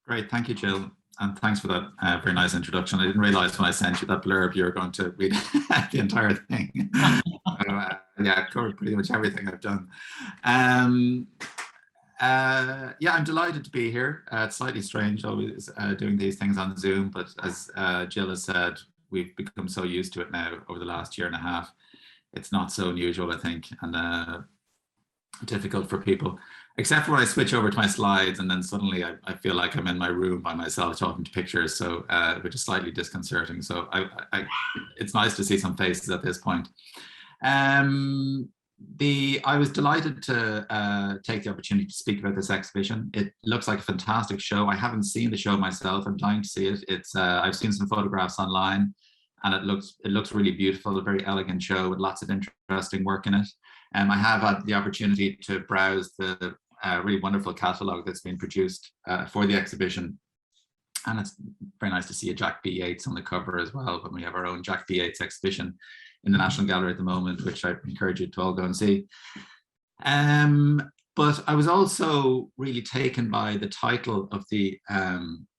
Great, thank you, Jill. And thanks for that very nice introduction. I didn't realize when I sent you that blurb you were going to read the entire thing. Yeah, it covered pretty much everything I've done. Yeah, I'm delighted to be here. It's slightly strange always doing these things on Zoom, but as Jill has said, we've become so used to it now over the last year and a half. It's not so unusual, I think, and difficult for people, except for when I switch over to my slides and then suddenly I feel like I'm in my room by myself talking to pictures, so which is slightly disconcerting. So it's nice to see some faces at this point. I was delighted to take the opportunity to speak about this exhibition. It looks like a fantastic show. I haven't seen the show myself. I'm dying to see it. It's I've seen some photographs online, and it looks really beautiful. A very elegant show with lots of interesting work in it. I have had the opportunity to browse the really wonderful catalogue that's been produced for the exhibition. And it's very nice to see a Jack B. Yeats on the cover as well, but we have our own Jack B. Yeats exhibition in the National Gallery at the moment, which I encourage you to all go and see. But I was also really taken by the title of the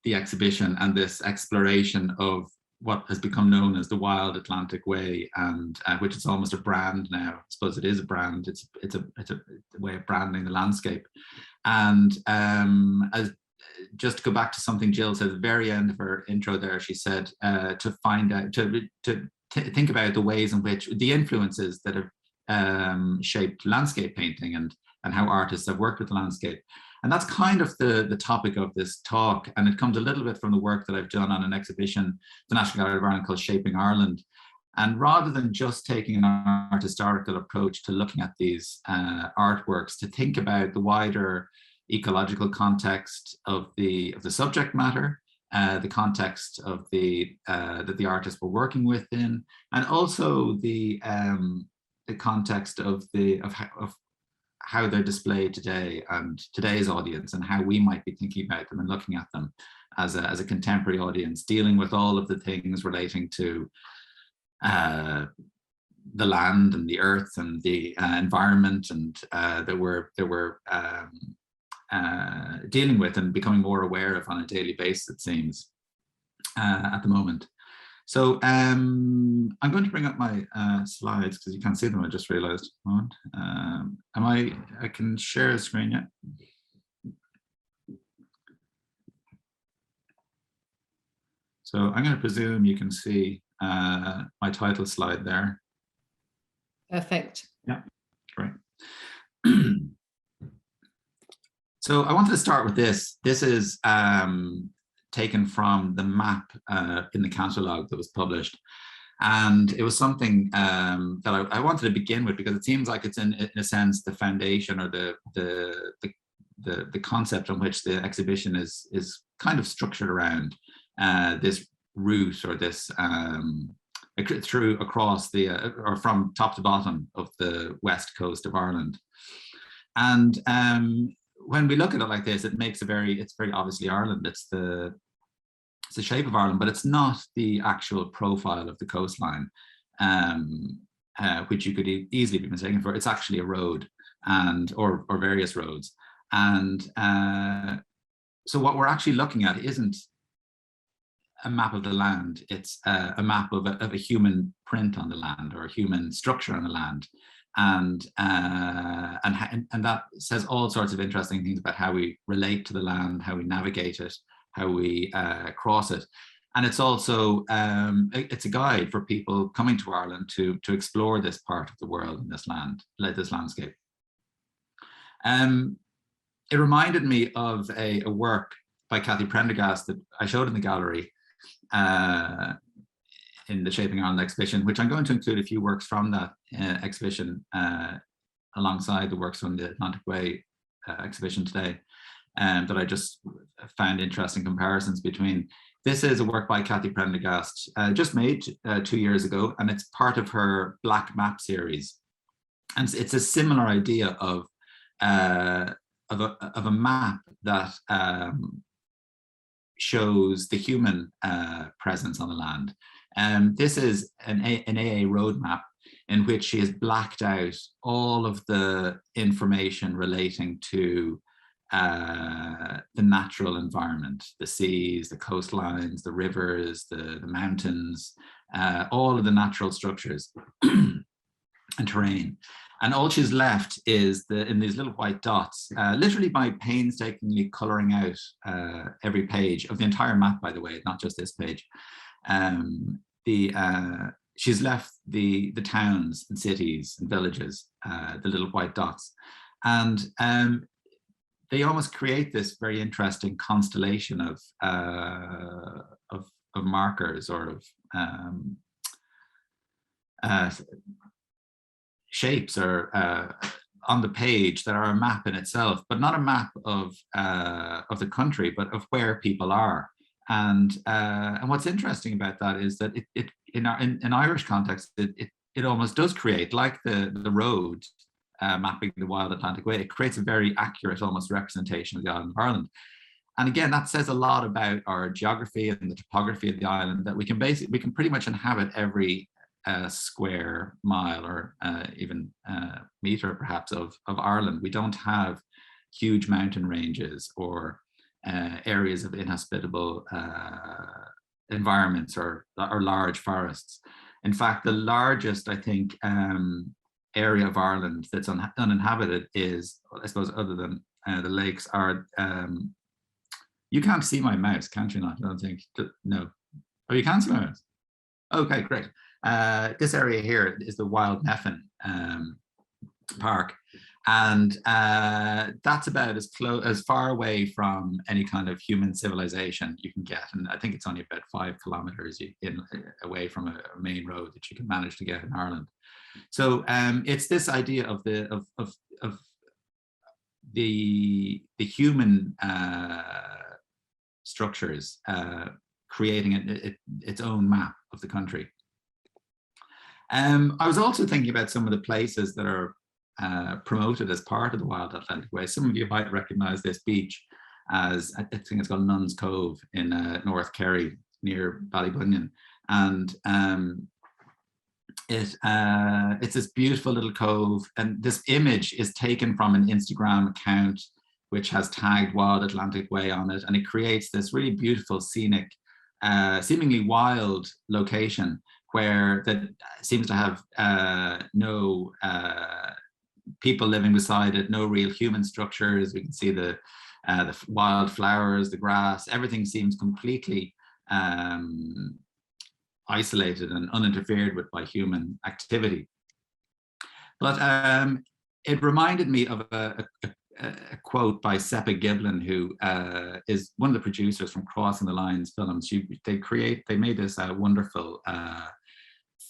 exhibition and this exploration of what has become known as the Wild Atlantic Way, and which is almost a brand now. I suppose it is a brand. It's a way of branding the landscape. And as just to go back to something Jill said at the very end of her intro there, she said to find out, to think about the ways in which the influences that have shaped landscape painting and how artists have worked with the landscape. And that's kind of the topic of this talk. And it comes a little bit from the work that I've done on an exhibition, the National Gallery of Ireland, called Shaping Ireland. And rather than just taking an art historical approach to looking at these artworks, to think about the wider ecological context of the subject matter, the context of that the artists were working within, and also the context of how they're displayed today and today's audience, and how we might be thinking about them and looking at them as a contemporary audience, dealing with all of the things relating to the land and the earth and the environment, and that we're dealing with and becoming more aware of on a daily basis, it seems, at the moment. So I'm going to bring up my slides because you can't see them. I just realized. I can share a screen yet? So I'm going to presume you can see my title slide there. Perfect. Yeah, great. So I wanted to start with this. This is taken from the map in the catalogue that was published. And it was something that I wanted to begin with, because it seems like it's in a sense the foundation, or the concept on which the exhibition is kind of structured around, this route, or this across or from top to bottom of the west coast of Ireland. And when we look at it like this, it's very obviously Ireland. It's the shape of Ireland, but it's not the actual profile of the coastline, which you could easily be mistaken for. It's actually a road, or various roads. And so what we're actually looking at isn't a map of the land. It's a map of a human print on the land, or a human structure on the land. And that says all sorts of interesting things about how we relate to the land, how we navigate it, how we cross it. And it's also it's a guide for people coming to Ireland to explore this part of the world and this landscape. It reminded me of a work by Cathy Prendergast that I showed in the gallery in the Shaping Ireland exhibition, which I'm going to include a few works from that exhibition alongside the works from the Atlantic Way exhibition today, that I just found interesting comparisons between. This is a work by Cathy Prendergast, just made 2 years ago, and it's part of her Black Map series. And it's a similar idea of a map that shows the human presence on the land. This is an AA roadmap in which she has blacked out all of the information relating to the natural environment, the seas, the coastlines, the rivers, the mountains, all of the natural structures and terrain. And all she's left is in these little white dots, literally by painstakingly coloring out every page of the entire map, by the way, not just this page. She's left the towns and cities and villages, the little white dots. And they almost create this very interesting constellation of markers or of shapes or on the page that are a map in itself, but not a map of the country, but of where people are. And what's interesting about that is that it in Irish context, it almost does create, like the road mapping the Wild Atlantic Way, it creates a very accurate, almost representation of the island of Ireland. And again, that says a lot about our geography and the topography of the island, that we can pretty much inhabit every square mile or even meter perhaps of Ireland. We don't have huge mountain ranges or areas of inhospitable environments or large forests. In fact, the largest, I think, area of Ireland that's uninhabited is, I suppose, other than the lakes, are you can't see my mouse, can't you not? I don't think. No. Oh, you can see my mouse. Okay, great. This area here is the Wild Neffin Park, and that's about as far away from any kind of human civilization you can get. And I think it's only about 5 kilometers away from a main road that you can manage to get in Ireland. So it's this idea of the human structures creating its own map of the country. I was also thinking about some of the places that are promoted as part of the Wild Atlantic Way. Some of you might recognize this beach as, I think it's called Nuns Cove in North Kerry near Ballybunion. And it's this beautiful little cove, and this image is taken from an Instagram account which has tagged Wild Atlantic Way on it, and it creates this really beautiful, scenic, seemingly wild location where that seems to have no people living beside it, no real human structures. We can see the wild flowers, the grass, everything seems completely isolated and uninterfered with by human activity. But it reminded me of a quote by Seppa Giblin, who is one of the producers from Crossing the Lines films. They made this wonderful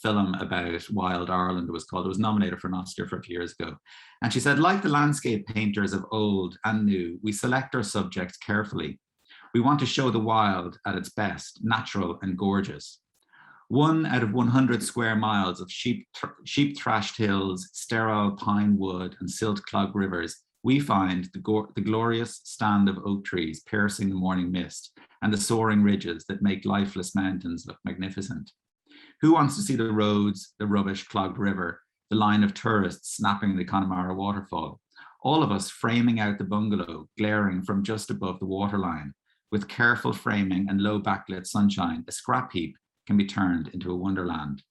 film about Wild Ireland, it was called. It was nominated for an Oscar a few years ago. And she said, like the landscape painters of old and new, we select our subjects carefully. We want to show the wild at its best, natural and gorgeous. 1 out of 100 square miles of sheep-thrashed hills, sterile pine wood, and silt-clogged rivers, we find the glorious stand of oak trees piercing the morning mist, and the soaring ridges that make lifeless mountains look magnificent. Who wants to see the roads, the rubbish-clogged river, the line of tourists snapping the Connemara waterfall? All of us framing out the bungalow, glaring from just above the waterline. With careful framing and low backlit sunshine, a scrap heap can be turned into a wonderland.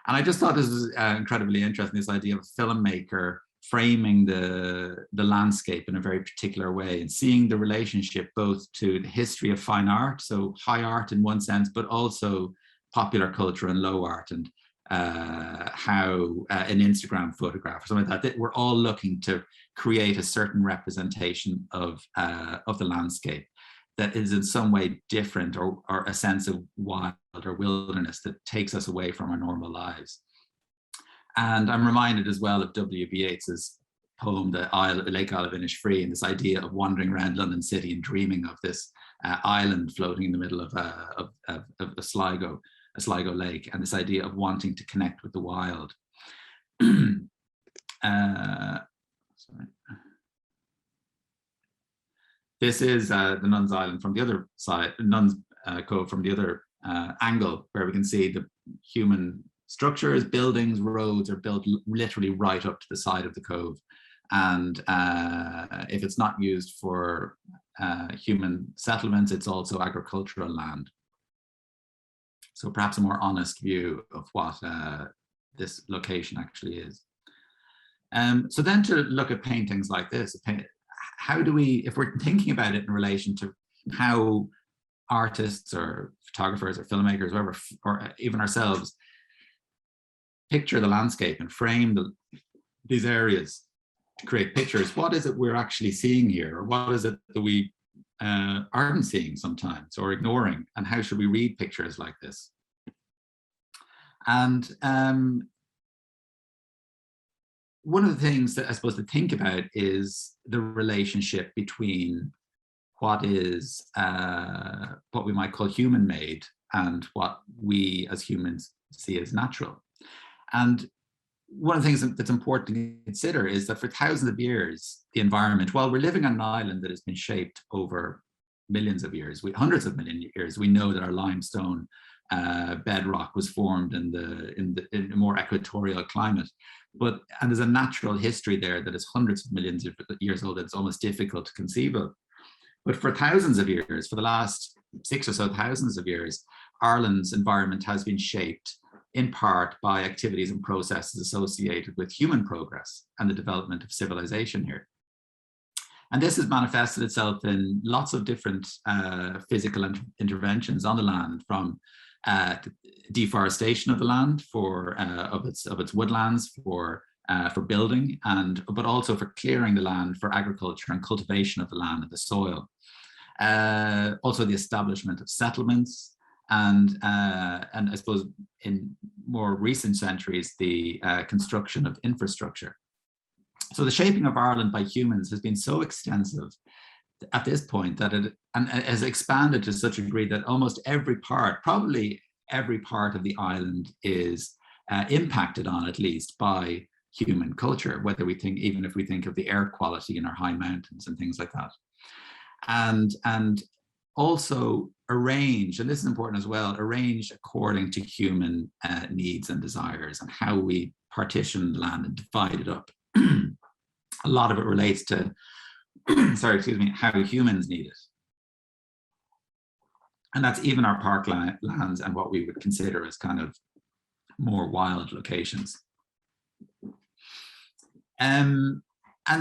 And I just thought this was incredibly interesting, this idea of a filmmaker framing the landscape in a very particular way and seeing the relationship both to the history of fine art, so high art in one sense, but also popular culture and low art, and how an Instagram photograph or something like that, we're all looking to create a certain representation of the landscape that is in some way different, or a sense of wild or wilderness that takes us away from our normal lives. And I'm reminded as well of W.B. Yeats's poem, The Lake Isle of Innisfree, and this idea of wandering around London City and dreaming of this island floating in the middle of a Sligo lake, and this idea of wanting to connect with the wild. Sorry. This is the Nuns Island from the other side, Nuns Cove from the other angle, where we can see the human structures, buildings, roads are built literally right up to the side of the cove. And if it's not used for human settlements, it's also agricultural land. So perhaps a more honest view of what this location actually is. So then to look at paintings like this, how do we, if we're thinking about it in relation to how artists or photographers or filmmakers, whoever, or even ourselves, picture the landscape and frame these areas to create pictures, what is it we're actually seeing here? Or what is it that we aren't seeing sometimes or ignoring? And how should we read pictures like this? And one of the things that I suppose to think about is the relationship between what is what we might call human made and what we as humans see as natural. And one of the things that's important to consider is that for thousands of years, the environment, while we're living on an island that has been shaped over millions of years, hundreds of million years, we know that our limestone bedrock was formed in a more equatorial climate. And there's a natural history there that is hundreds of millions of years old. It's almost difficult to conceive of. But for thousands of years, for the last 6 or so thousands of years, Ireland's environment has been shaped in part by activities and processes associated with human progress and the development of civilization here. And this has manifested itself in lots of different physical interventions on the land, from deforestation of the land of its woodlands for building, but also for clearing the land for agriculture and cultivation of the land and the soil. Also the establishment of settlements, and I suppose in more recent centuries, the construction of infrastructure. So the shaping of Ireland by humans has been so extensive at this point that it has expanded to such a degree that almost every part, probably every part of the island, is impacted on, at least, by human culture, whether we think, even if we think of the air quality in our high mountains and things like that. And also arranged, and this is important as well, arranged according to human needs and desires, and how we partition the land and divide it up. A lot of it relates to, how humans need it. And that's even our parklands and what we would consider as kind of more wild locations. And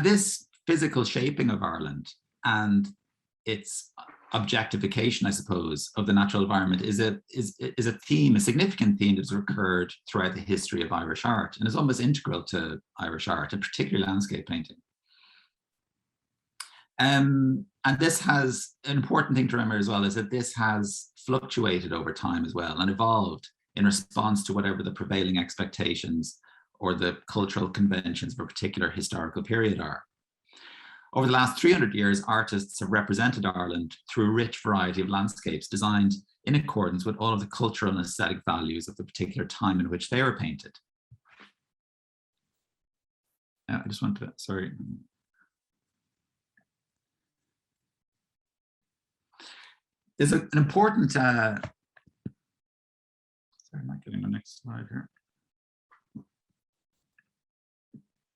this physical shaping of Ireland and its objectification, I suppose, of the natural environment is a theme, a significant theme that's recurred throughout the history of Irish art, and is almost integral to Irish art, and particularly landscape painting. And this has, an important thing to remember as well, is that this has fluctuated over time as well and evolved in response to whatever the prevailing expectations or the cultural conventions of a particular historical period are. Over the last 300 years, artists have represented Ireland through a rich variety of landscapes designed in accordance with all of the cultural and aesthetic values of the particular time in which they were painted. I just want to, sorry. There's an important, sorry, I'm not getting the next slide here.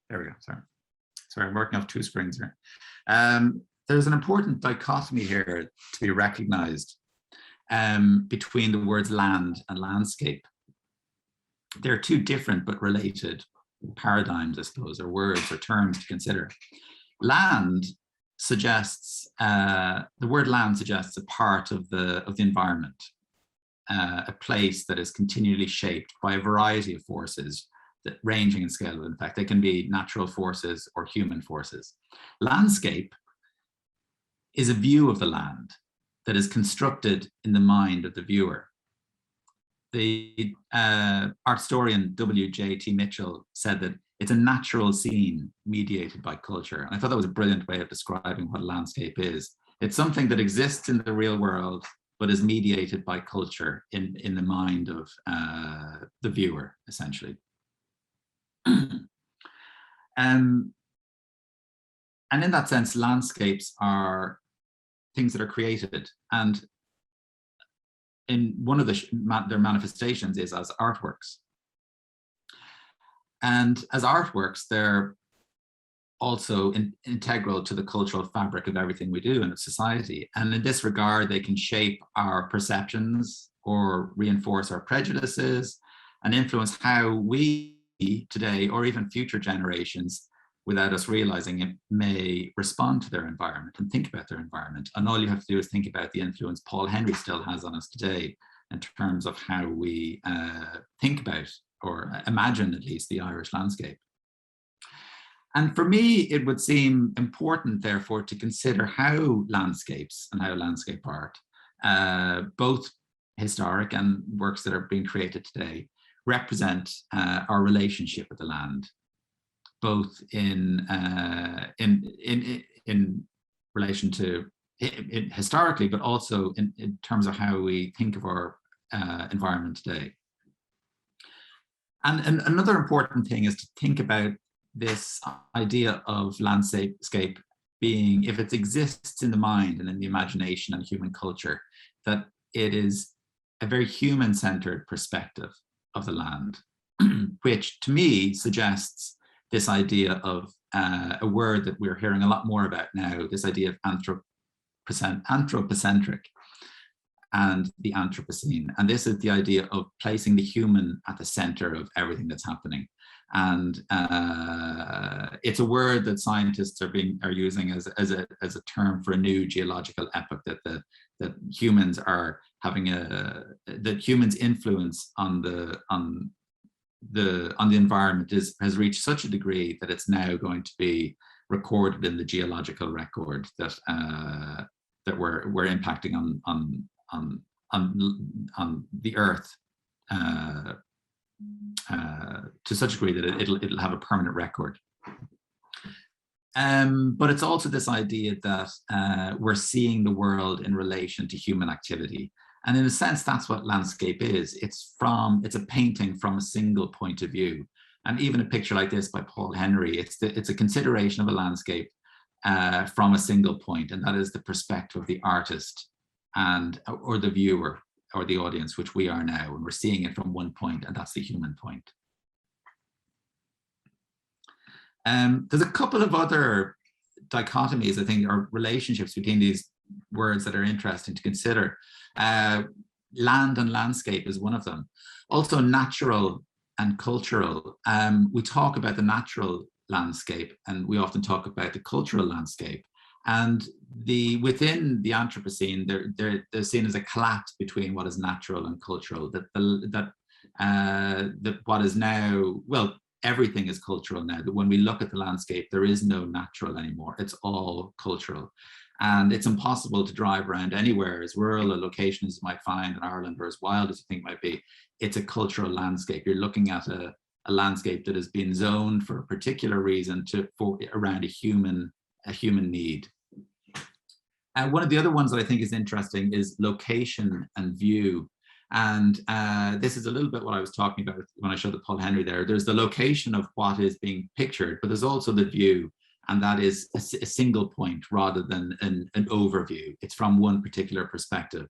There we go, sorry, I'm working off two screens here. There's an important dichotomy here to be recognized between the words land and landscape. They're two different but related paradigms, I suppose, or words or terms to consider. Land suggests, the word land suggests a part of the environment, a place that is continually shaped by a variety of forces, that ranging in scale. In fact, they can be natural forces or human forces. Landscape is a view of the land that is constructed in the mind of the viewer. The art historian W.J.T. Mitchell said that it's a natural scene mediated by culture. And I thought that was a brilliant way of describing what a landscape is. It's something that exists in the real world, but is mediated by culture in the mind of the viewer, essentially. And in that sense, landscapes are things that are created, and in one of their manifestations is as artworks. And as artworks, they're also integral to the cultural fabric of everything we do in society. And in this regard, they can shape our perceptions or reinforce our prejudices and influence how we today, or even future generations, without us realizing it, may respond to their environment and think about their environment. And all you have to do is think about the influence Paul Henry still has on us today in terms of how we think about, or imagine at least, the Irish landscape. And for me, it would seem important, therefore, to consider how landscapes and how landscape art, both historic and works that are being created today, represent our relationship with the land, both in relation to historically, but also in terms of how we think of our environment today. And another important thing is to think about this idea of landscape being, if it exists in the mind and in the imagination and human culture, that it is a very human-centered perspective of the land, which to me suggests this idea of a word that we're hearing a lot more about now, this idea of anthropocentric and the Anthropocene. And this is the idea of placing the human at the center of everything that's happening. And it's a word that scientists are using as a term for a new geological epoch, that humans are having that humans' influence on the environment has reached such a degree that it's now going to be recorded in the geological record that that we're impacting on the Earth to such a degree that it'll have a permanent record. But it's also this idea that we're seeing the world in relation to human activity. And in a sense, that's what landscape is. It's a painting from a single point of view. And even a picture like this by Paul Henry, it's a consideration of a landscape from a single point, and that is the perspective of the artist or the viewer or the audience, which we are now, and we're seeing it from one point, and that's the human point. There's a couple of other dichotomies, I think, or relationships between these words that are interesting to consider. Land and landscape is one of them. Also natural and cultural. We talk about the natural landscape, and we often talk about the cultural landscape. And within the Anthropocene, they're seen as a collapse between what is natural and cultural. That what is now, well, everything is cultural now. That when we look at the landscape, there is no natural anymore. It's all cultural. And it's impossible to drive around anywhere, as rural a location as you might find in Ireland, or as wild as you think might be. It's a cultural landscape. You're looking at a landscape that has been zoned for a particular reason around a human need. One of the other ones that I think is interesting is location and view. And this is a little bit what I was talking about when I showed the Paul Henry there. There's the location of what is being pictured, but there's also the view. And that is a single point rather than an overview. It's from one particular perspective.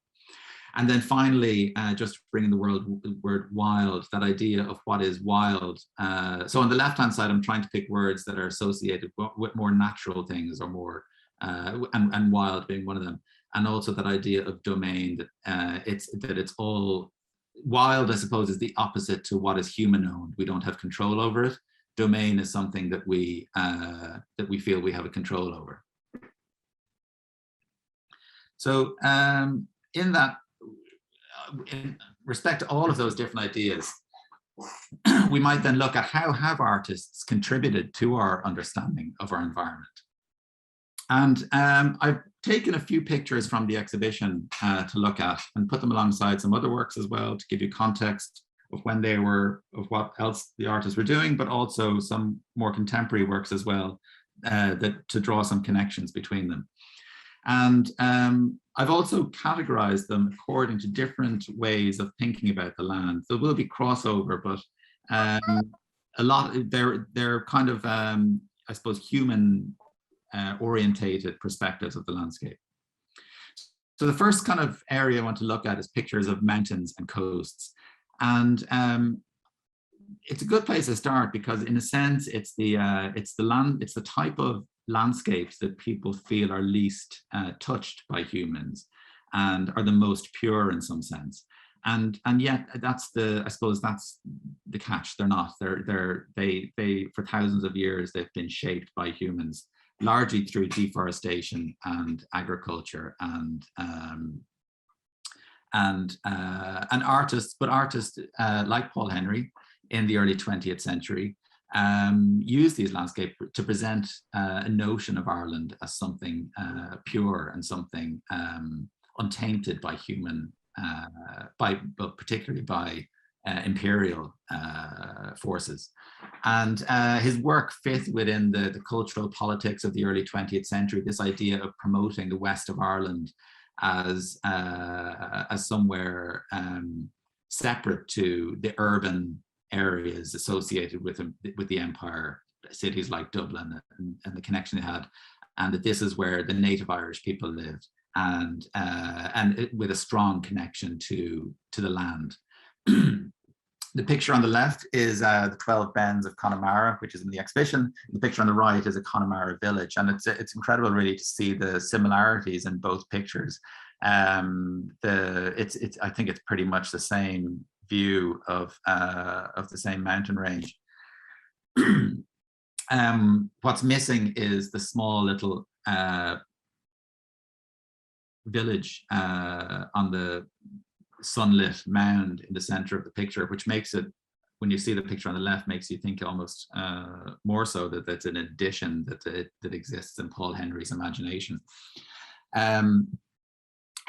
And then finally, just bringing the word wild, that idea of what is wild. So on the left-hand side, I'm trying to pick words that are associated with more natural things, or more, and wild being one of them. And also that idea of domain, that it's all wild, I suppose, is the opposite to what is human-owned. We don't have control over it. Domain is something that we feel we have a control over. So in respect to all of those different ideas, we might then look at how have artists contributed to our understanding of our environment. And I've taken a few pictures from the exhibition to look at and put them alongside some other works as well, to give you context of when they were, of what else the artists were doing, but also some more contemporary works as well, to draw some connections between them. And I've also categorized them according to different ways of thinking about the land. There will be crossover, but a lot, they're kind of, I suppose, human orientated perspectives of the landscape. So the first kind of area I want to look at is pictures of mountains and coasts. And it's a good place to start because, in a sense, it's the type of landscapes that people feel are least touched by humans, and are the most pure in some sense. And yet I suppose that's the catch. They're not. They for thousands of years they've been shaped by humans, largely through deforestation and agriculture and artists, but artists like Paul Henry in the early 20th century used these landscapes to present a notion of Ireland as something pure and something untainted by human, but particularly by imperial forces. And his work fit within the cultural politics of the early 20th century, this idea of promoting the west of Ireland as somewhere separate to the urban areas associated with the empire, cities like Dublin and the connection they had, and that this is where the native Irish people lived, and with a strong connection to the land. The picture on the left is the 12 Bens of Connemara, which is in the exhibition. The picture on the right is a Connemara village, and it's incredible really to see the similarities in both pictures. I think it's pretty much the same view of the same mountain range. What's missing is the small little village on the sunlit mound in the center of the picture, which makes it, when you see the picture on the left, makes you think almost more so that that's an addition that exists in Paul Henry's imagination. I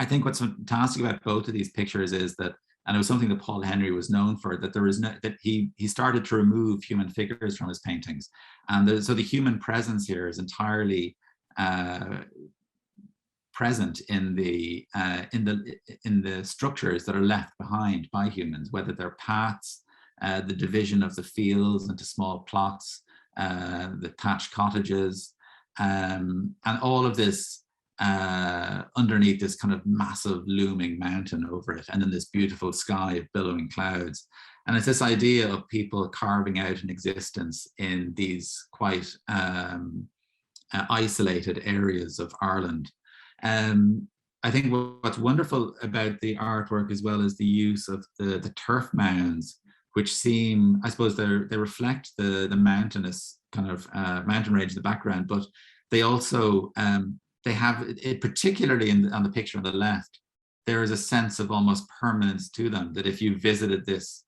think what's fantastic about both of these pictures is that, and it was something that Paul Henry was known for, that he started to remove human figures from his paintings, and so the human presence here is entirely present in the structures that are left behind by humans, whether they're paths, the division of the fields into small plots, the thatched cottages, and all of this underneath this kind of massive looming mountain over it, and then this beautiful sky of billowing clouds. And it's this idea of people carving out an existence in these quite isolated areas of Ireland. I think what's wonderful about the artwork as well is the use of the turf mounds, which seem, I suppose they reflect the mountainous kind of mountain range in the background, but they also, they have it, particularly on the picture on the left, there is a sense of almost permanence to them, that if you visited this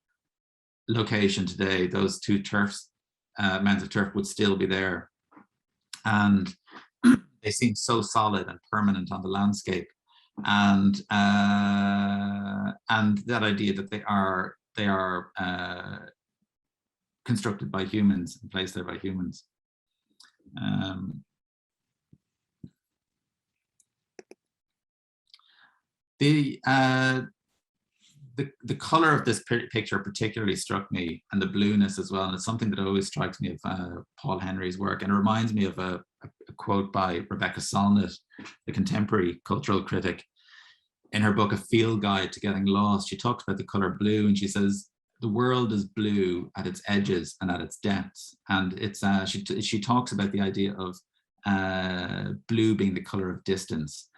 location today, those two mounds of turf would still be there. And they seem so solid and permanent on the landscape, and that idea that they are constructed by humans and placed there by humans. The color of this picture particularly struck me, and the blueness as well, and it's something that always strikes me of Paul Henry's work, and it reminds me of a quote by Rebecca Solnit, the contemporary cultural critic. In her book A Field Guide to Getting Lost, she talks about the color blue, and she says the world is blue at its edges and at its depths, and it's she talks about the idea of blue being the color of distance.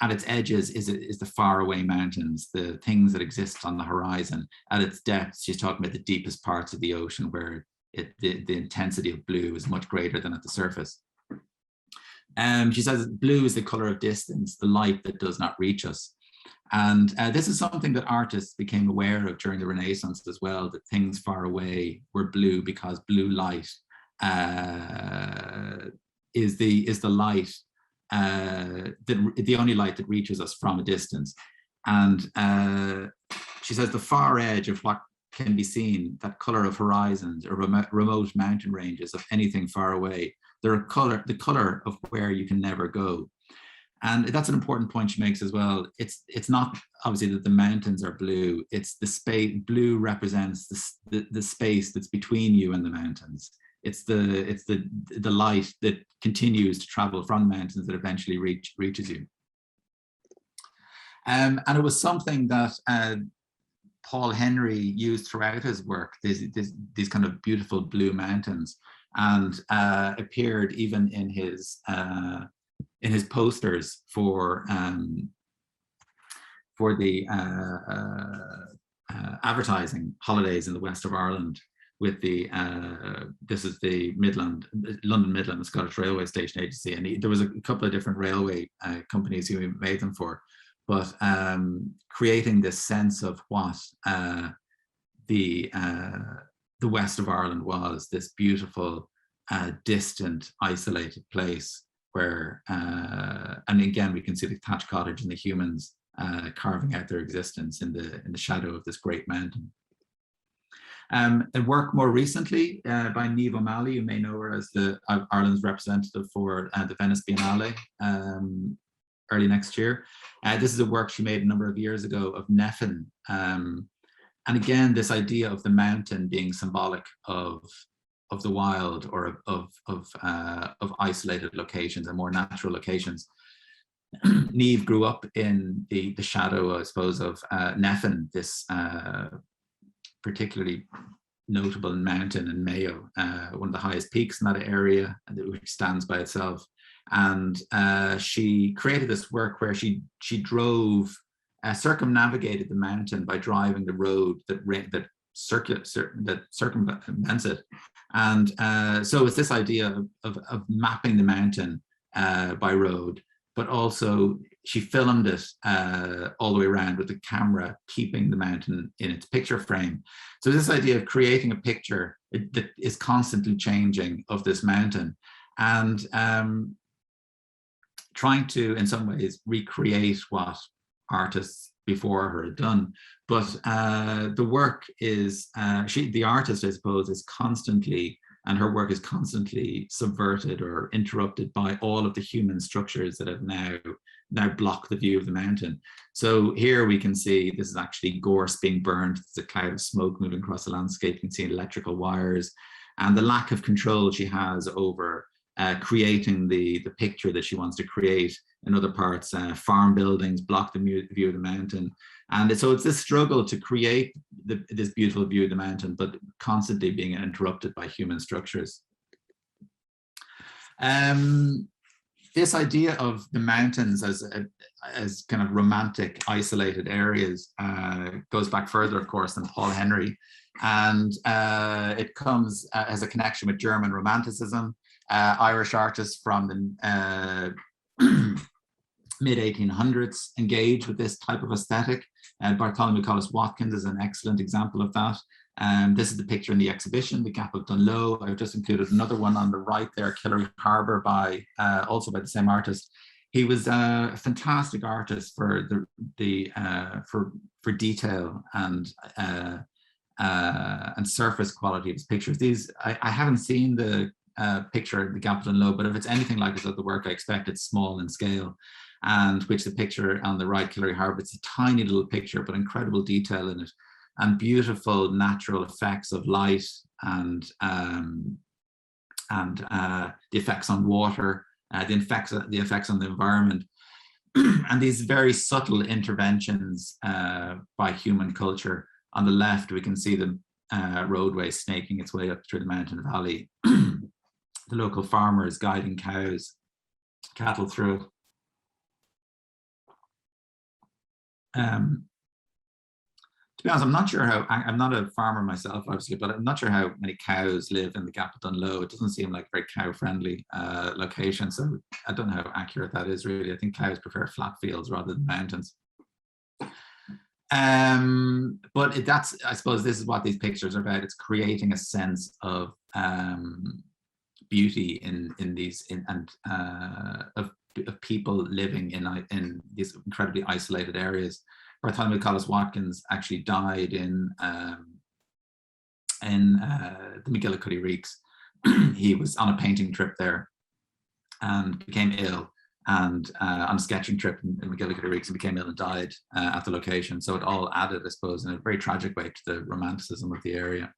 At its edges is the faraway mountains, the things that exist on the horizon. At its depths, she's talking about the deepest parts of the ocean, where the intensity of blue is much greater than at the surface. She says blue is the color of distance, the light that does not reach us. And this is something that artists became aware of during the Renaissance as well, that things far away were blue, because blue light is the light, the only light that reaches us from a distance. And she says the far edge of what can be seen, that color of horizons or remote mountain ranges of anything far away, the color of where you can never go. And that's an important point she makes as well. It's not obviously that the mountains are blue, it's the space. Blue represents the space that's between you and the mountains. It's the light that continues to travel from the mountains that eventually reaches you. And it was something that Paul Henry used throughout his work, these kind of beautiful blue mountains, and appeared even in his posters for the advertising holidays in the west of Ireland. With the this is the London Midland, the Scottish Railway Station Agency, and there was a couple of different railway companies who he made them for, but creating this sense of what the west of Ireland was, this beautiful, distant, isolated place where, and again we can see the thatched cottage and the humans carving out their existence in the shadow of this great mountain. And work more recently by Neville O'malley, you may know her as Ireland's representative for the Venice Biennale early next year. This is a work she made a number of years ago of Neville. And again, this idea of the mountain being symbolic of the wild, or of isolated locations and more natural locations. Neve grew up in the shadow, I suppose, of Neville, this particularly notable mountain in Mayo, one of the highest peaks in that area, which stands by itself. And she created this work where she drove, circumnavigated the mountain by driving the road that circumvents it. And so it's this idea of mapping the mountain by road, but also she filmed it all the way around with the camera, keeping the mountain in its picture frame. So this idea of creating a picture that is constantly changing of this mountain, and trying to, in some ways, recreate what artists before her had done. But the work is, the artist, I suppose, is constantly, and her work is constantly subverted or interrupted by all of the human structures that have now block the view of the mountain. So here we can see this is actually gorse being burned. There's a cloud of smoke moving across the landscape. You can see electrical wires, and the lack of control she has over creating the picture that she wants to create. In other parts, farm buildings block the view of the mountain. And so it's this struggle to create this beautiful view of the mountain, but constantly being interrupted by human structures. This idea of the mountains as kind of romantic, isolated areas goes back further, of course, than Paul Henry. And it comes as a connection with German Romanticism. Irish artists from the mid-1800s engaged with this type of aesthetic. Bartholomew Collis Watkins is an excellent example of that. This is the picture in the exhibition, The Gap of Dunloe. I've just included another one on the right there, Killary Harbour, also by the same artist. He was a fantastic artist for for detail and surface quality of his pictures. I haven't seen the picture, The Gap of Dunloe, but if it's anything like this other work, I expect it's small in scale. And which the picture on the right, Killary Harbour, it's a tiny little picture, but incredible detail in it, and beautiful natural effects of light and the effects on water, the effects on the environment, and these very subtle interventions by human culture. On the left, we can see the roadway snaking its way up through the mountain valley. The local farmers guiding cattle through it. To be honest, I'm not sure how, I'm not a farmer myself, obviously, but I'm not sure how many cows live in the Gap of Dunloe. It doesn't seem like a very cow-friendly location, so I don't know how accurate that is, really. I think cows prefer flat fields rather than mountains. But that's, I suppose, this is what these pictures are about. It's creating a sense of beauty of people living in these incredibly isolated areas. Bartholomew Collis Watkins actually died in the McGillicuddy Reeks. He was on a painting trip there and became ill, and on a sketching trip in McGillicuddy Reeks, and became ill and died at the location. So it all added, I suppose, in a very tragic way to the romanticism of the area.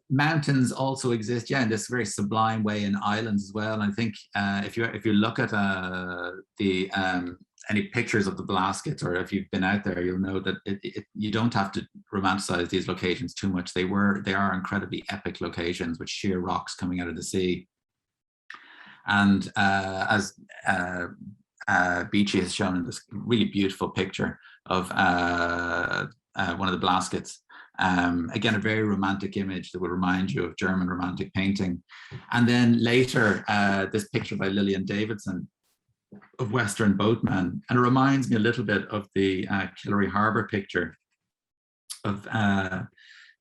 Mountains also exist, in this very sublime way in islands as well. And I think if you look at the any pictures of the Blaskets, or if you've been out there, you'll know that you don't have to romanticize these locations too much. They are incredibly epic locations with sheer rocks coming out of the sea. And as Beachy has shown in this really beautiful picture of one of the Blaskets, again, a very romantic image that would remind you of German romantic painting. And then later, this picture by Lillian Davidson of Western Boatmen, and it reminds me a little bit of the Killary Harbour picture of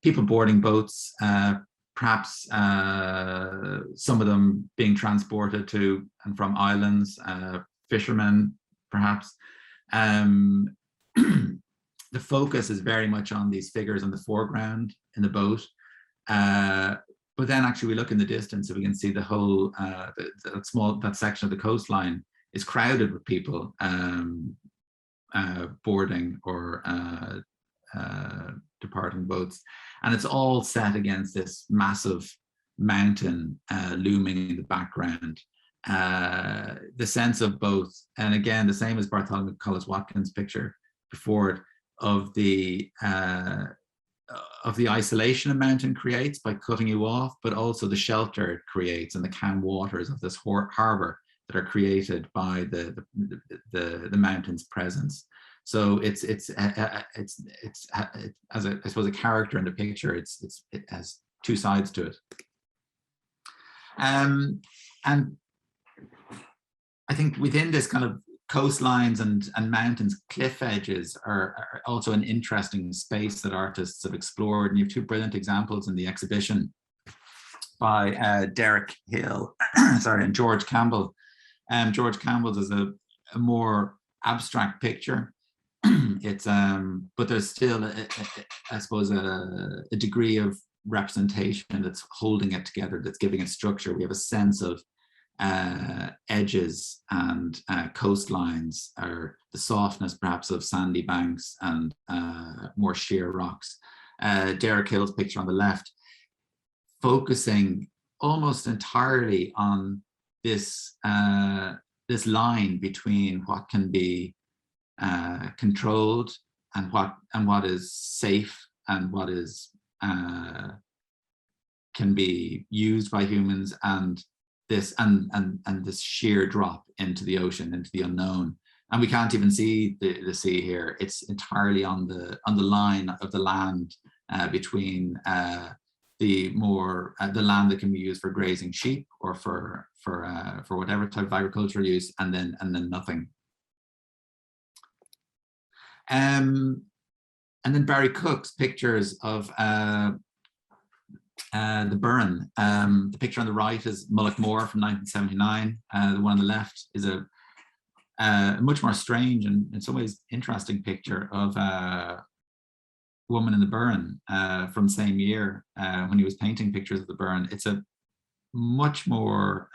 people boarding boats, perhaps some of them being transported to and from islands, fishermen perhaps. The focus is very much on these figures in the foreground in the boat. But then actually we look in the distance and we can see the whole, that section of the coastline is crowded with people boarding or departing boats. And it's all set against this massive mountain looming in the background. The sense of both, and again, the same as Bartholomew Collis Watkins' picture before it, of the isolation a mountain creates by cutting you off, but also the shelter it creates and the calm waters of this harbor that are created by the mountain's presence. So it's as I suppose a character in the picture. It has two sides to it, and I think within this kind of coastlines and mountains, cliff edges are also an interesting space that artists have explored. And you have two brilliant examples in the exhibition by Derek Hill, and George Campbell. George Campbell's is a more abstract picture. It's but there's still I suppose a degree of representation that's holding it together, that's giving it structure. We have a sense of edges and coastlines, or the softness perhaps of sandy banks and more sheer rocks. Derek Hill's picture on the left, focusing almost entirely on this this line between what can be controlled and what is safe and what is can be used by humans, and this this sheer drop into the ocean, into the unknown. And we can't even see the sea here. It's entirely on the line of the land between the land that can be used for grazing sheep or for whatever type of agricultural use, and then nothing. And then Barry Cook's pictures of the Burren. The picture on the right is Mullaghmore from 1979. The one on the left is a much more strange and in some ways interesting picture of a woman in the Burren from the same year when he was painting pictures of the Burren. It's a much more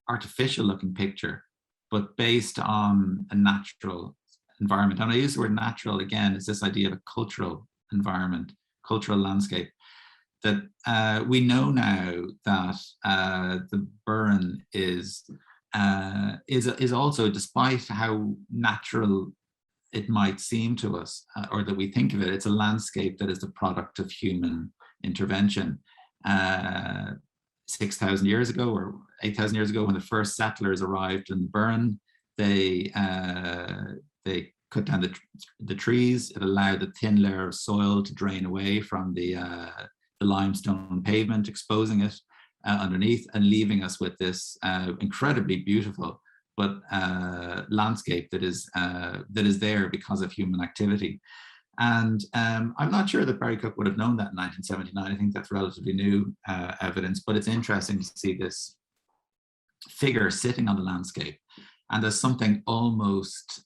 artificial looking picture, but based on a natural environment. And I use the word natural again, it's this idea of a cultural environment, cultural landscape, that we know now that the Burren is also, despite how natural it might seem to us, or that we think of it, it's a landscape that is the product of human intervention. 6,000 years ago or 8,000 years ago, when the first settlers arrived in the Burren, they cut down the trees. It allowed the thin layer of soil to drain away from the limestone pavement, exposing it underneath and leaving us with this incredibly beautiful but landscape that is there because of human activity. And I'm not sure that Barry Cook would have known that in 1979. I think that's relatively new evidence, but it's interesting to see this figure sitting on the landscape. And there's something almost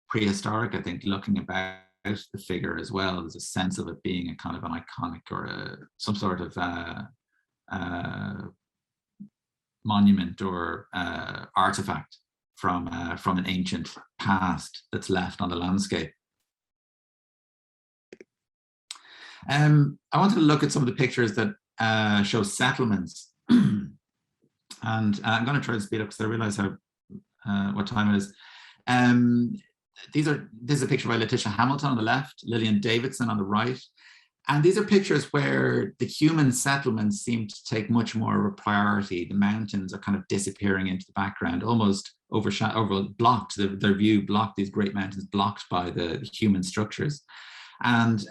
prehistoric, I think, looking about the figure as well. There's a sense of it being a kind of an iconic or some sort of monument or artifact from an ancient past that's left on the landscape. I wanted to look at some of the pictures that show settlements. And I'm going to try to speed up because I realize how what time it is. This is a picture by Letitia Hamilton on the left, Lillian Davidson on the right. And these are pictures where the human settlements seem to take much more of a priority. The mountains are kind of disappearing into the background, almost blocked, their view blocked, these great mountains blocked by the human structures. And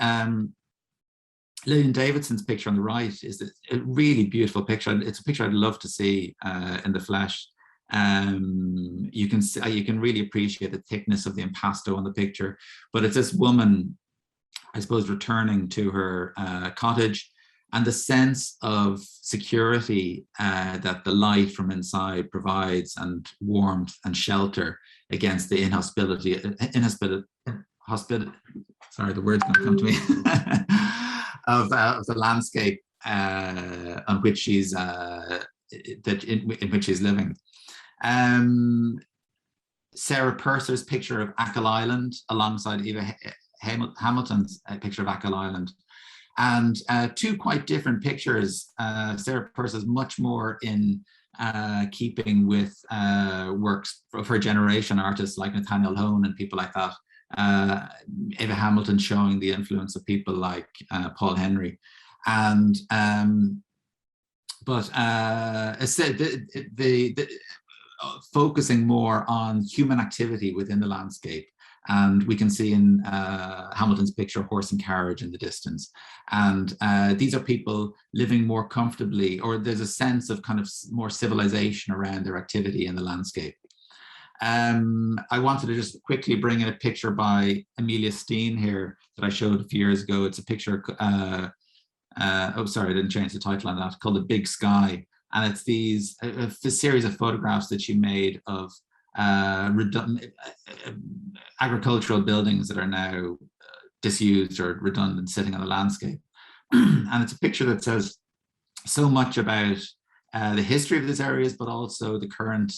Lillian Davidson's picture on the right is a really beautiful picture. It's a picture I'd love to see in the flesh. You can really appreciate the thickness of the impasto on the picture, but it's this woman, I suppose, returning to her cottage, and the sense of security that the light from inside provides, and warmth and shelter against the sorry, the word's going to come to me, of the landscape on which she's in which she's living. Sarah Purser's picture of Achill Island alongside Eva Hamilton's picture of Achill Island, and two quite different pictures. Sarah Purser's much more in keeping with works of her generation, artists like Nathaniel Hone and people like that. Eva Hamilton showing the influence of people like Paul Henry, and but I said the focusing more on human activity within the landscape. And we can see in Hamilton's picture horse and carriage in the distance. And these are people living more comfortably, or there's a sense of kind of more civilization around their activity in the landscape. I wanted to just quickly bring in a picture by Amelia Steen here that I showed a few years ago. It's a picture, oh, sorry, I didn't change the title on that, called The Big Sky. And it's these, a series of photographs that she made of agricultural buildings that are now disused or redundant, sitting on the landscape. And it's a picture that says so much about the history of these areas, but also the current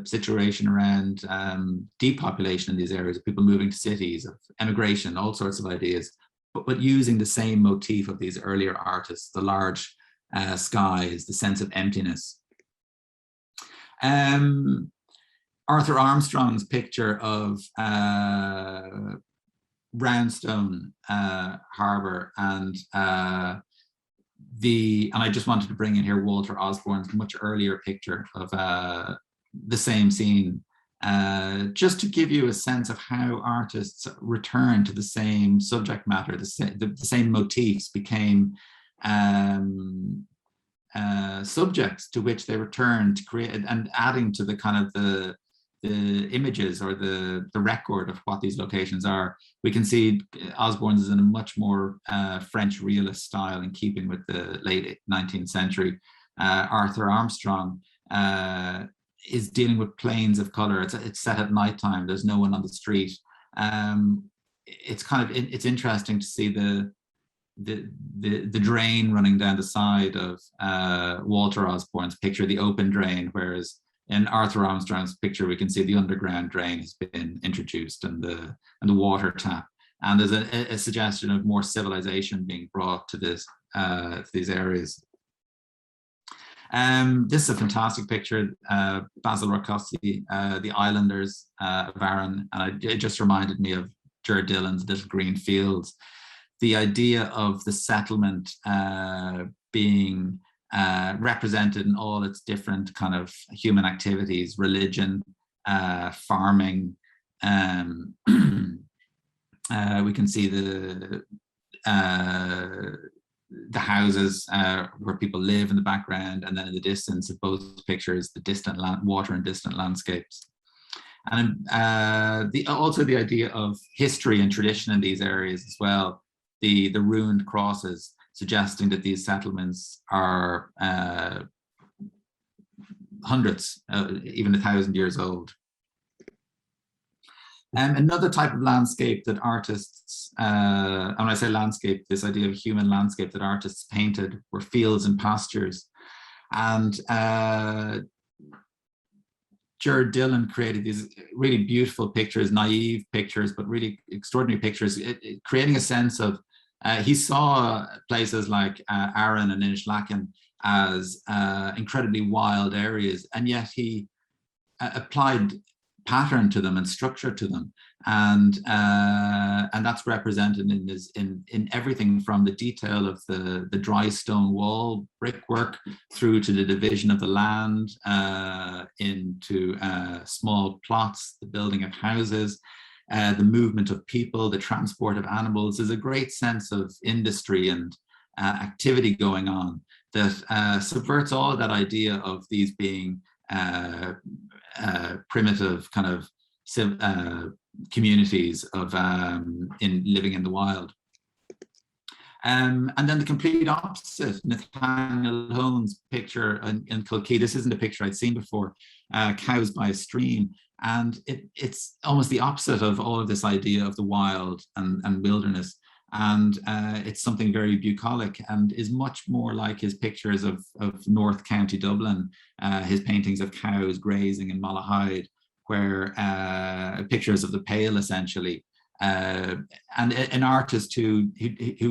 situation around depopulation in these areas, of people moving to cities, of emigration, all sorts of ideas, but using the same motif of these earlier artists, the large skies, the sense of emptiness. Arthur Armstrong's picture of Roundstone Harbour, and I just wanted to bring in here Walter Osborne's much earlier picture of the same scene, just to give you a sense of how artists return to the same subject matter, the same motifs became subjects to which they return to create, and adding to the kind of the images or the record of what these locations are. We can see Osborne's is in a much more French realist style, in keeping with the late 19th century. Arthur Armstrong is dealing with planes of color. It's set at nighttime. There's no one on the street. It's kind of, it's interesting to see the drain running down the side of Walter Osborne's picture, the open drain, whereas in Arthur Armstrong's picture, we can see the underground drain has been introduced, and the water tap. And there's a suggestion of more civilization being brought to these areas. This is a fantastic picture, Basil Rakowski, The Islanders of Arran, and it just reminded me of Ger Dillon's Little Green Fields. The idea of the settlement being represented in all its different kind of human activities, religion, farming. We can see the houses where people live in the background, and then in the distance of both pictures, the distant water and distant landscapes. And also the idea of history and tradition in these areas as well. The ruined crosses, suggesting that these settlements are hundreds, even 1,000 years old. Another type of landscape that artists, and when I say landscape, this idea of human landscape that artists painted, were fields and pastures. And Ger Dillon created these really beautiful pictures, naive pictures, but really extraordinary pictures, creating a sense of, he saw places like Arran and Innishlacken as incredibly wild areas, and yet he applied pattern to them and structure to them, and that's represented in everything from the detail of the dry stone wall brickwork through to the division of the land into small plots, the building of houses, the movement of people, the transport of animals. There's a great sense of industry and activity going on that subverts all of that idea of these being primitive kind of communities of in living in the wild. And then the complete opposite, Nathaniel Hone's picture in Kilkee. This isn't a picture I'd seen before, cows by a stream. And it's almost the opposite of all of this idea of the wild and wilderness. And it's something very bucolic and is much more like his pictures of North County Dublin, his paintings of cows grazing in Malahide, where pictures of the Pale essentially. And an artist who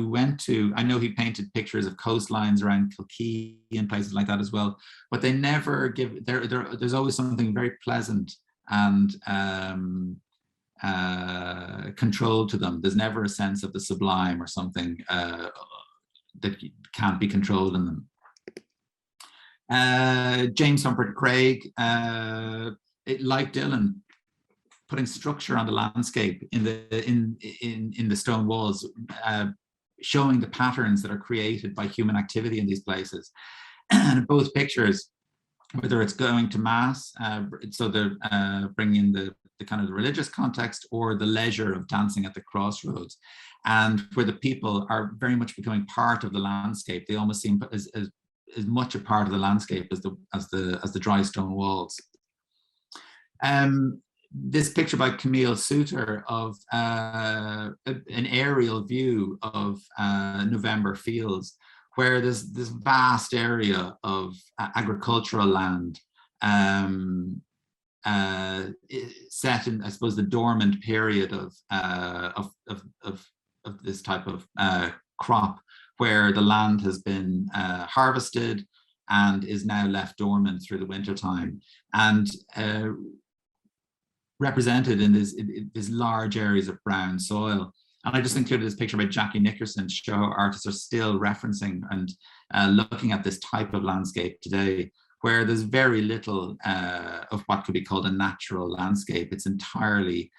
went to, I know he painted pictures of coastlines around Kilkee and places like that as well, but they never give, there's always something very pleasant and controlled to them. There's never a sense of the sublime or something that can't be controlled in them. James Humphrey Craig, like Dylan, putting structure on the landscape in the stone walls, showing the patterns that are created by human activity in these places. And both pictures, whether it's going to mass, so they're bringing in the kind of the religious context, or the leisure of dancing at the crossroads, and where the people are very much becoming part of the landscape. They almost seem as much a part of the landscape as the dry stone walls. This picture by Camille Souter of an aerial view of November Fields, where there's this vast area of agricultural land set in, I suppose, the dormant period of this type of crop, where the land has been harvested and is now left dormant through the wintertime, and represented in these large areas of brown soil. And I just included this picture by Jackie Nickerson to show how artists are still referencing and looking at this type of landscape today, where there's very little of what could be called a natural landscape. It's entirely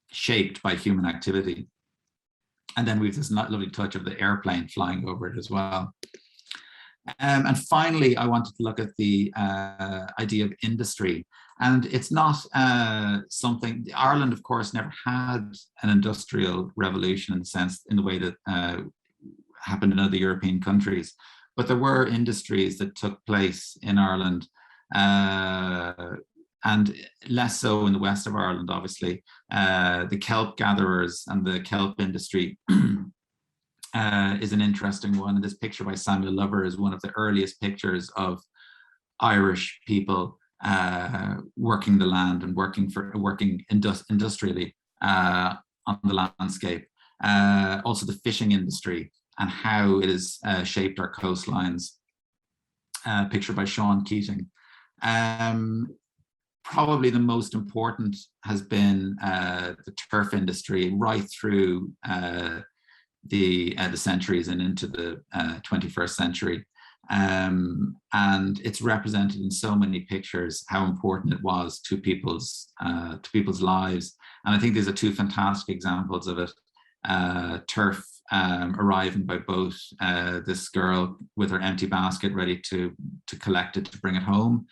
shaped by human activity. And then we've this lovely touch of the airplane flying over it as well. And finally, I wanted to look at the idea of industry. And it's not something, Ireland, of course, never had an industrial revolution in the sense, in the way that happened in other European countries. But there were industries that took place in Ireland, and less so in the west of Ireland, obviously. The kelp gatherers and the kelp industry is an interesting one. And this picture by Samuel Lover is one of the earliest pictures of Irish people working the land and working industrially on the landscape. Also the fishing industry and how it has shaped our coastlines. Picture by Sean Keating. Probably the most important has been the turf industry right through the centuries and into the 21st century. And it's represented in so many pictures how important it was to people's lives. And I think these are two fantastic examples of it. Turf arriving by boat, this girl with her empty basket ready to collect it, to bring it home.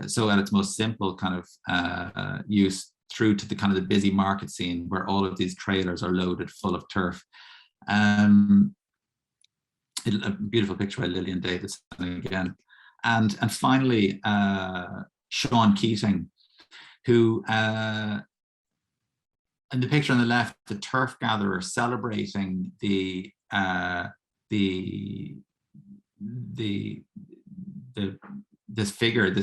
So at its most simple kind of use, through to the kind of the busy market scene where all of these trailers are loaded full of turf. A beautiful picture by Lillian Davidson again. And finally, Sean Keating, who, in the picture on the left, the turf gatherer celebrating this figure,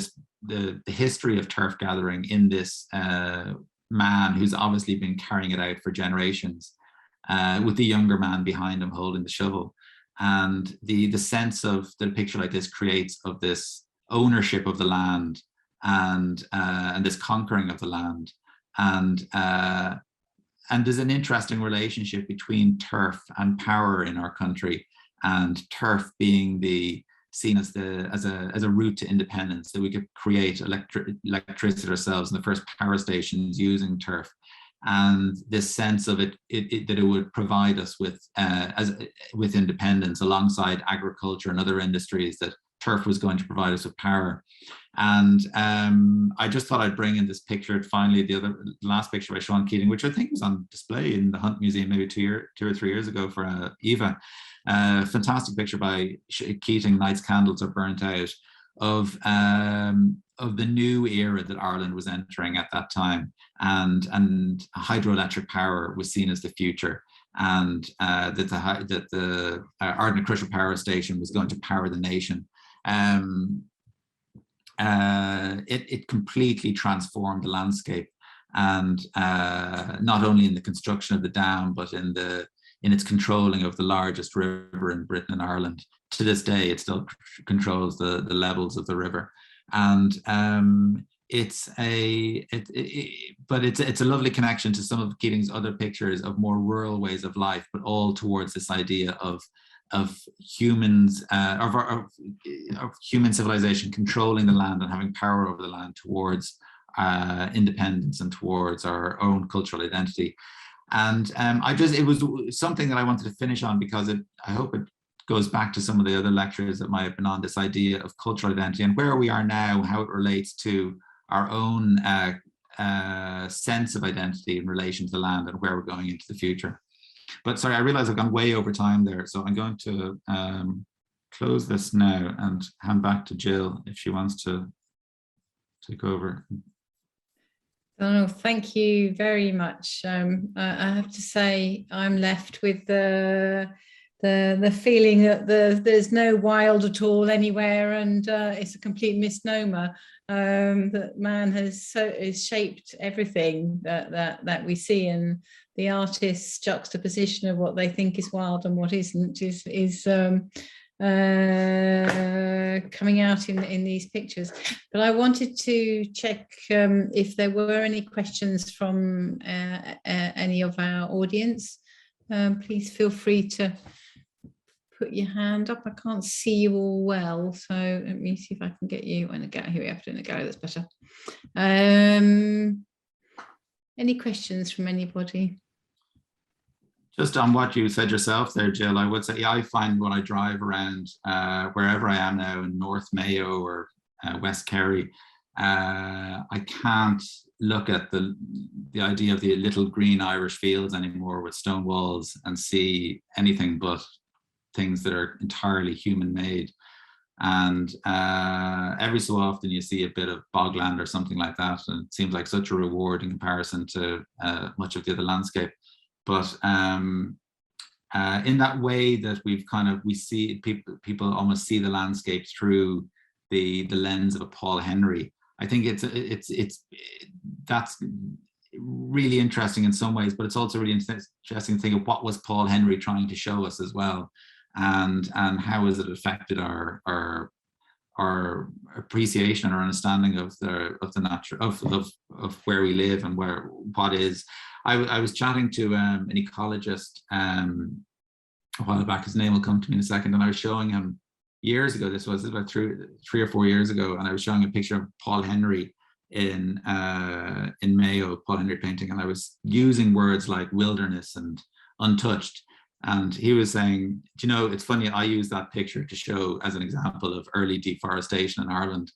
the history of turf gathering in this man who's obviously been carrying it out for generations. with the younger man behind him holding the shovel. And the sense of that a picture like this creates of this ownership of the land and this conquering of the land. And there's an interesting relationship between turf and power in our country, and turf being seen as a route to independence, that we could create electricity ourselves, and the first power stations using turf. And this sense of it that it would provide us with independence alongside agriculture and other industries, that turf was going to provide us with power. And I just thought I'd bring in this picture finally, the last picture by Sean Keating, which I think was on display in the Hunt Museum maybe 2 or 3 years ago for Eva. Fantastic picture by Keating, Night's Candles Are Burnt Out, of the new era that Ireland was entering at that time, and hydroelectric power was seen as the future, and that the Ardnach Crushel Power Station was going to power the nation. It completely transformed the landscape, and not only in the construction of the dam, but in its controlling of the largest river in Britain and Ireland. To this day, it still controls the levels of the river. And it's a lovely connection to some of Keating's other pictures of more rural ways of life, but all towards this idea of humans, of human civilization controlling the land and having power over the land towards independence and towards our own cultural identity. And it was something that I wanted to finish on, because I hope it goes back to some of the other lectures that might have been on this idea of cultural identity and where we are now, how it relates to our own sense of identity in relation to the land and where we're going into the future. But sorry, I realize I've gone way over time there, so I'm going to close this now and hand back to Jill if she wants to take over. Oh, thank you very much. I have to say, I'm left with the feeling that there's no wild at all anywhere, and it's a complete misnomer. That man has shaped everything that we see, and the artist's juxtaposition of what they think is wild and what isn't is coming out in these pictures. But I wanted to check if there were any questions from any of our audience. Please feel free to put your hand up. I can't see you all well, so let me see if I can get you in a go. Here we have to in a go, that's better. Any questions from anybody? Just on what you said yourself there, Jill, I would say, yeah, I find when I drive around wherever I am now in North Mayo or West Kerry, I can't look at the idea of the little green Irish fields anymore with stone walls and see anything but things that are entirely human-made. And every so often you see a bit of bogland or something like that, and it seems like such a reward in comparison to much of the other landscape. But in that way that we see people almost see the landscape through the lens of a Paul Henry. I think that's really interesting in some ways, but it's also really interesting to think of what was Paul Henry trying to show us as well, and how has it affected our appreciation and our understanding of the nature of where we live and what is. I was chatting to an ecologist a while back. His name will come to me in a second, and I was showing him years ago. This was about 3 or 4 years ago, and I was showing a picture of Paul Henry in Mayo, Paul Henry painting, and I was using words like wilderness and untouched. And he was saying, do you know, it's funny, I use that picture to show as an example of early deforestation in Ireland.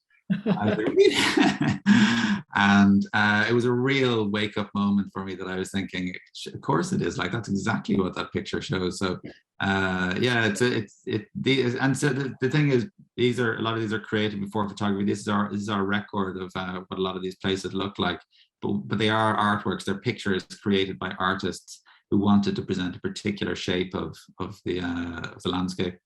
And it was a real wake-up moment for me, that I was thinking, of course it is, like that's exactly what that picture shows. So yeah, and so the thing is, a lot of these are created before photography. This is our record of what a lot of these places look like, but they are artworks. They're pictures created by artists who wanted to present a particular shape of the landscape.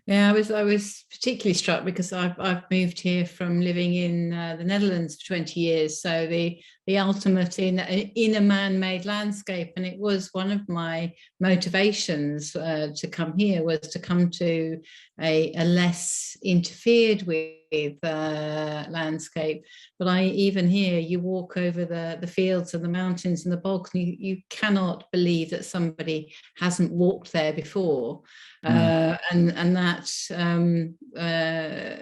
Yeah, I was particularly struck because I've moved here from living in the Netherlands for 20 years. So the ultimate in a man-made landscape, and it was one of my motivations to come here, was to come to a less interfered with landscape. But even here, you walk over the fields and the mountains and the bogs, and you cannot believe that somebody hasn't walked there before. And that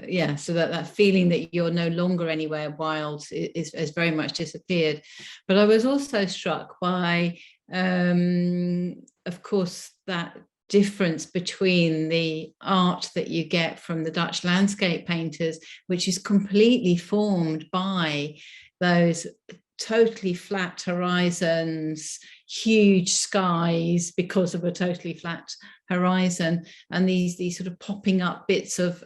yeah, so that feeling that you're no longer anywhere wild is very much disappeared. But I was also struck by of course that difference between the art that you get from the Dutch landscape painters, which is completely formed by those totally flat horizons, huge skies because of a totally flat horizon, and these sort of popping up bits of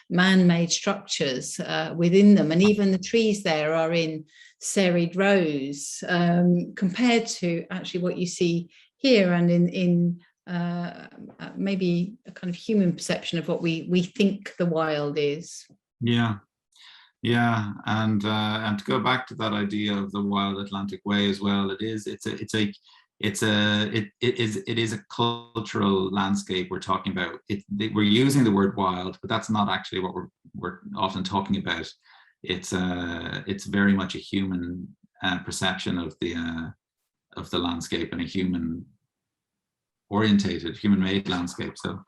man-made structures within them, and even the trees there are in serried rows compared to actually what you see here, and in maybe a kind of human perception of what we think the wild is. Yeah, and to go back to that idea of the wild Atlantic way as well, it is a cultural landscape we're talking about. We're using the word wild, but that's not actually what we're often talking about. It's very much a human perception of the landscape, and a human orientated, human made landscape. So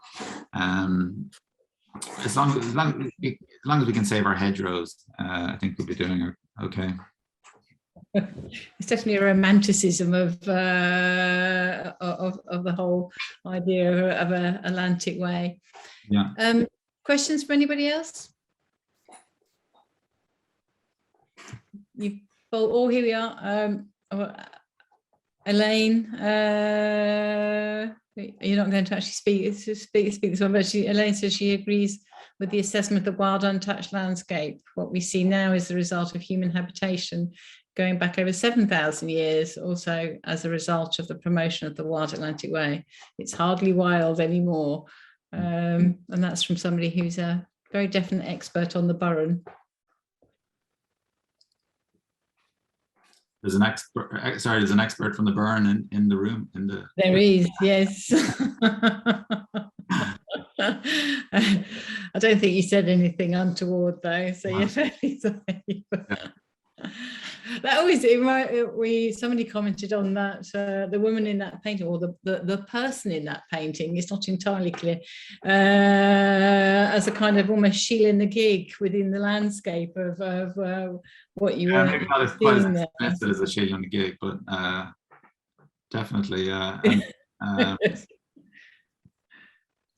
as long as we can save our hedgerows, I think we'll be doing okay. It's definitely a romanticism of the whole idea of an Atlantic way. Yeah. Questions for anybody else? Here we are. Elaine, you're not going to actually speak this one, but Elaine says she agrees with the assessment of the wild untouched landscape. What we see now is the result of human habitation going back over 7,000 years, also as a result of the promotion of the wild Atlantic way. It's hardly wild anymore. And that's from somebody who's a very definite expert on the Burren. There's an expert from the Burren in the room. There is, yes. I don't think you said anything untoward though, so you're fairly safe. That always, somebody commented on that, the woman in that painting, or the person in that painting, is not entirely clear, as a kind of almost Sheila the gig within the landscape of what you were seeing there. As a Sheila the gig, but definitely,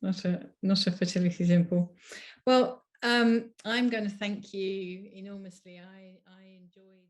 not a fertility simple. Well, I'm going to thank you enormously. I enjoyed